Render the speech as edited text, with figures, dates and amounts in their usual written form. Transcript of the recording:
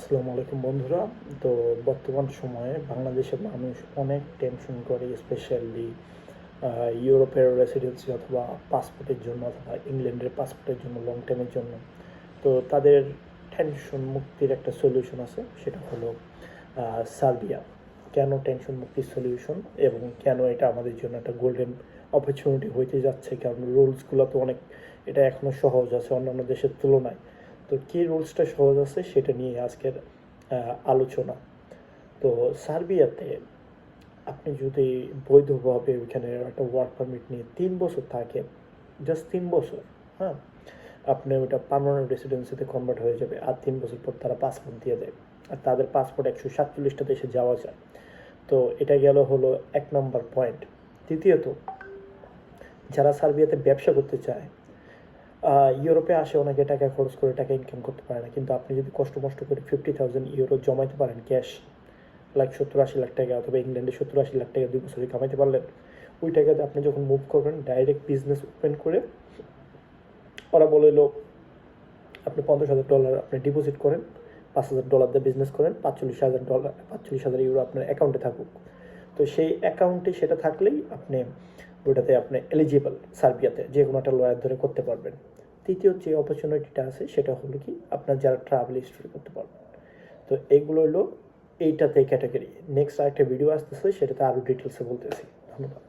আসসালামু আলাইকুম বন্ধুরা। তো বর্তমান সময়ে বাংলাদেশের মানুষ অনেক টেনশন করে, স্পেশালি ইউরোপের রেসিডেন্সি অথবা পাসপোর্টের জন্য অথবা ইংল্যান্ডের পাসপোর্টের জন্য লং টাইমের জন্য। তো তাদের টেনশন মুক্তির একটা সলিউশন আছে, সেটা হলো সার্বিয়া। কেন টেনশন মুক্তির সলিউশন এবং কেন এটা আমাদের জন্য একটা গোল্ডেন অপরচুনিটি হইতে যাচ্ছে, কারণ রুলসগুলো তো অনেক, এটা এখনও সহজ আছে অন্যান্য দেশের তুলনায়। তো কী রুলসটা সহজ আছে সেটা নিয়ে আজকের আলোচনা। তো সার্বিয়াতে আপনি যদি বৈধভাবে ওইখানে একটা ওয়ার্ক পারমিট নিয়ে 3 বছর থাকেন, জাস্ট 3 বছর, হ্যাঁ, আপনি ওইটা পার্মানেন্ট রেসিডেন্সিতে কনভার্ট হয়ে যাবে। আর 3 বছর পর তারা পাসপোর্ট দিয়ে দেয়, আর তাদের পাসপোর্ট 147টা দেশে যাওয়া যায়। তো এটা গেল হলো 1 নম্বর পয়েন্ট। দ্বিতীয়ত, যারা সার্বিয়াতে ব্যবসা করতে চায়, ইউরোপে আসে অনেকে টাকা খরচ করে টাকা ইনকাম করতে পারে না, কিন্তু আপনি যদি কষ্ট করে 50,000 ইউরো জমাইতে পারেন ক্যাশ, লাখ 70-80 লাখ টাকা, অথবা ইংল্যান্ডে 70-80 লাখ টাকা 2 বছরে কামাইতে পারলেন, ওই টাকাতে আপনি যখন মুভ করবেন ডাইরেক্ট বিজনেস ওপেন করে, ওরা বলে লো আপনি $50,000 আপনি ডিপোজিট করেন, $5,000 দিয়ে বিজনেস করেন, $45,000 আপনার অ্যাকাউন্টে থাকুক। তো সেই অ্যাকাউন্টে সেটা থাকলেই আপনি ওটাতে আপনি এলিজিবল সার্বিয়াতে যে কোনো একটা লয়ার ধরে করতে পারবেন। তৃতীয় যে অপরচুনিটিটা আছে সেটা হলো কি, আপনার যারা ট্রাভেল হিস্ট্রি করতে পারবেন। তো এইগুলো হলো এইটাতে ক্যাটাগরি। নেক্সট আরেকটা ভিডিও আসতেছে, সেটাতে আরও ডিটেলসে বলতেছি। ধন্যবাদ।